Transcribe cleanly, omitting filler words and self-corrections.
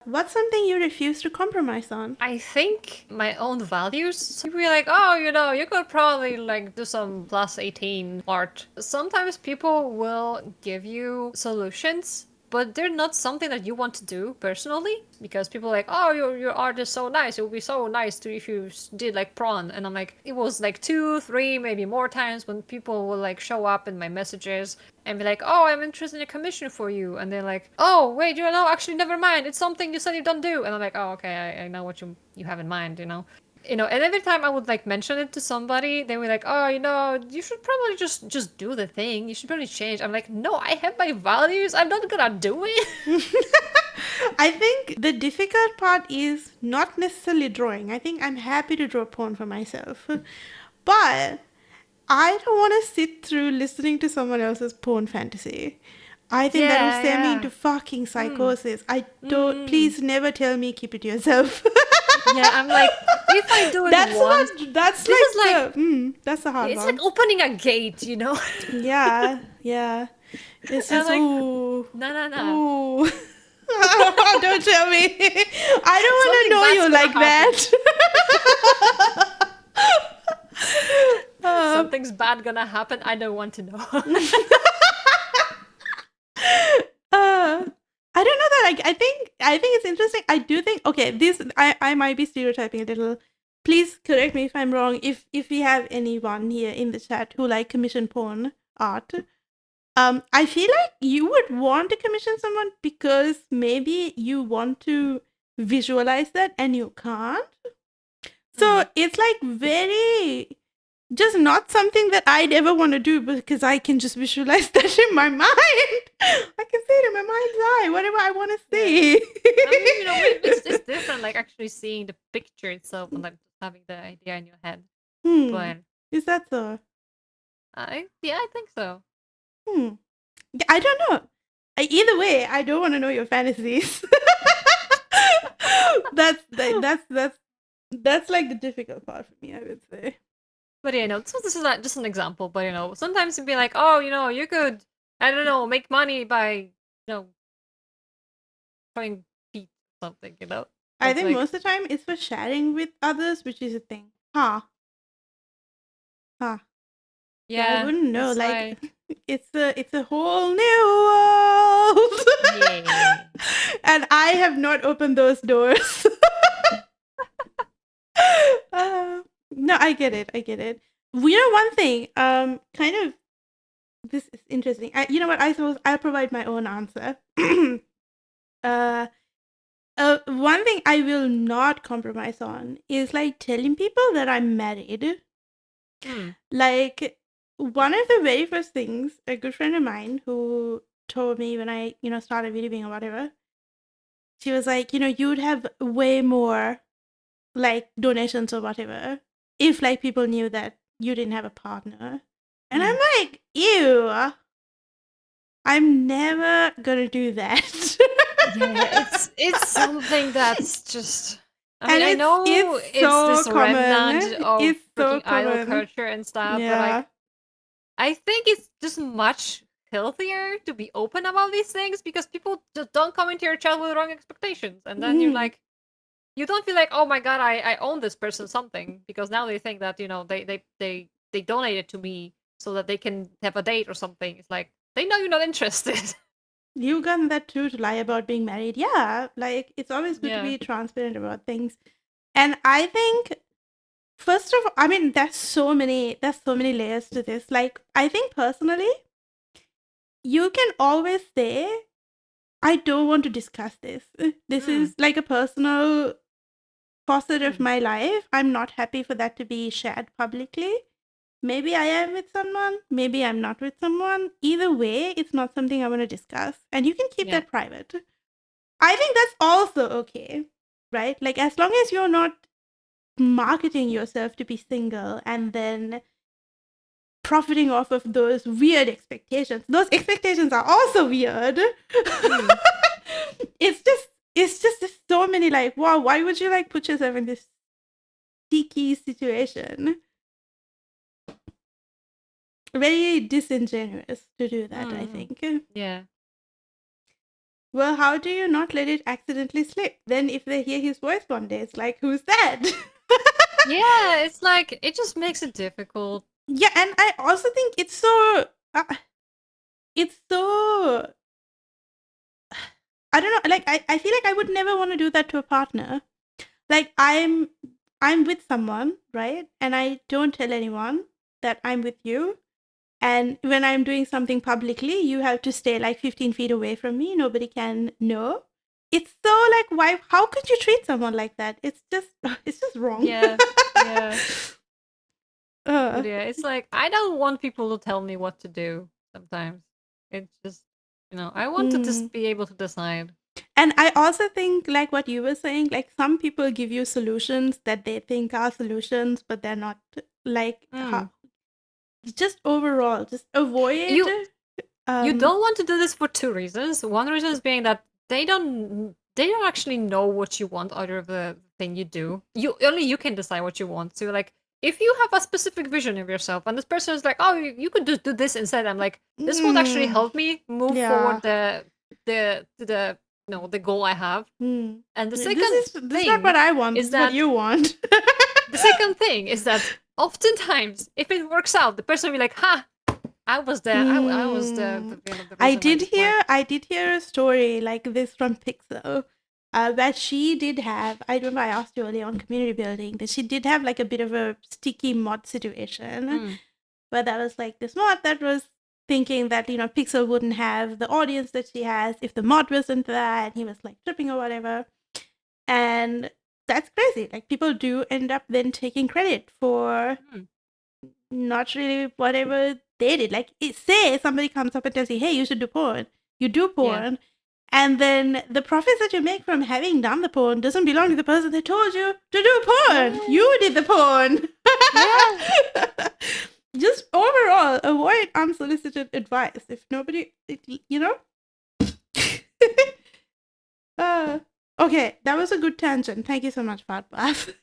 What's something you refuse to compromise on? I think my own values. So people be like, oh, you could probably like do some plus 18 art. Sometimes people will give you solutions, but they're not something that you want to do personally. Because people are like, oh, your art is so nice. It would be so nice to if you did like prawn. And I'm like, it was like two, three, maybe more times when people will like show up in my messages and be like, oh, I'm interested in a commission for you. And they're like, oh, wait, actually, never mind. It's something you said you don't do. And I'm like, oh, okay, I know what you have in mind. And every time I would like mention it to somebody, they were like, "Oh, you should probably just do the thing. You should probably change." I'm like, "No, I have my values. I'm not gonna do it." I think the difficult part is not necessarily drawing. I think I'm happy to draw porn for myself. But I don't want to sit through listening to someone else's porn fantasy. I think that will Yeah, send me yeah. into fucking Mm, psychosis. I don't, mm. please never tell me keep it to yourself. Yeah, I'm like, if I do it once, this is like That's the hard it's like one. opening a gate. Yeah, yeah. It's And I'm just, like, ooh, no, no, no. ooh. Don't tell me. I don't want to Something know bad's you gonna like happen. that. uh, Something's bad gonna happen. I don't want to know. uh, I don't know that I think it's interesting. I do think okay, this I might be stereotyping a little. Please correct me if I'm wrong. If we have anyone here in the chat who like commission porn art, I feel like you would want to commission someone because maybe you want to visualize that and you can't. So Hmm. it's like very just not something that I'd ever want to do because I can just visualize that in my mind. I can see it in my mind's eye, whatever I want to Yeah. see. I mean, maybe it's different, like actually seeing the picture itself and like just having the idea in your head. Hmm. But Is that so? yeah, I think so. Hmm. Yeah, I don't know. Either way, I don't want to know your fantasies. That's like the difficult part for me, I would say. But so this is not just an example. But sometimes you'd be like, oh, you could, I don't know, make money by showing feet or something. I It's think like, most of the time it's for sharing with others, which is a thing. Huh. Huh. Yeah, I yeah, wouldn't know. it's Like like, it's a whole new world. yeah. And I have not opened those doors. No, I get it. I get it. One thing, kind of this is interesting. You know what? I suppose I'll provide my own answer. uh, one thing I will not compromise on is like telling people that I'm married. Hmm. Like one of the very first things, a good friend of mine who told me when I, started videoing or whatever, she was like, you'd have way more like donations or whatever if like people knew that you didn't have a partner. And I'm Hmm. like, ew, I'm never gonna do that. Yeah, it's something that's just. I mean, And I it's know it's so this remnant common. of It's so freaking idol common. culture and stuff, but Yeah. like, I think it's just much healthier to be open about these things because people just don't come into your chat with wrong expectations, and then you're Mm. like, you don't feel like, oh my god, I own this person something because now they think that they donated to me so that they can have a date or something. It's like they know you're not interested. You got that too to lie about being married. Yeah, like it's always good to Yeah. be transparent about things. And I think first of all, I mean there's so many layers to this. Like I think personally, you can always say I don't want to discuss this. This Mm. is like a personal facet of Mm. my life. I'm not happy for that to be shared publicly. Maybe I am with someone, maybe I'm not with someone. Either way, it's not something I want to discuss. And you can keep Yeah. that private. I think that's also okay, right? Like, as long as you're not marketing yourself to be single and then profiting off of those weird expectations. Those expectations are also weird. Mm. It's just there's so many like, wow, why would you like put yourself in this sticky situation? Very disingenuous to do that, I Mm. think. Yeah. Well, how do you not let it accidentally slip? Then if they hear his voice one day, it's like, who's that? Yeah, it's like it just makes it difficult. Yeah, and I also think it's so I don't know, like I feel like I would never want to do that to a partner. Like I'm with someone, right? And I don't tell anyone that I'm with you. And when I'm doing something publicly, you have to stay like 15 feet away from me. Nobody can know. It's so like, why? How could you treat someone like that? It's just wrong. Yeah, yeah. uh, But yeah, it's like I don't want people to tell me what to do sometimes. It's just, I want to mm. just be able to decide. And I also think, like what you were saying, like some people give you solutions that they think are solutions, but they're not. Like, Hmm. just overall, just avoid. You you Um, don't want to do this for two reasons. One reason is being that they don't actually know what you want out of the thing you do. You can decide what you want. So like if you have a specific vision of yourself and this person is like, oh, you could just do this instead. I'm like, this would actually mm, help me move yeah. forward the the goal I have. Mm. And the second This is not what thing I want. This is is what that you want. oftentimes if it works out, the person will be like, ha, I was Mm. the reason why this worked. I did hear a story like this from Pixel. That she did have, I remember I asked you earlier on community building, that she did have like a bit of a sticky mod situation Mm, where that was like this mod that was thinking that, Pixel wouldn't have the audience that she has if the mod wasn't there, and he was like tripping or whatever. And that's crazy. Like people do end up then taking credit for mm, not really whatever they did. Like, say somebody comes up and tells you, "Hey, you should do porn." You do yeah. porn, and then the profits that you make from having done the porn doesn't belong to the person that told you to do porn. Yeah. You did the porn. Yeah. Just overall, avoid unsolicited advice. If nobody, uh, okay, that was a good tangent. Thank you so much, Fatbath.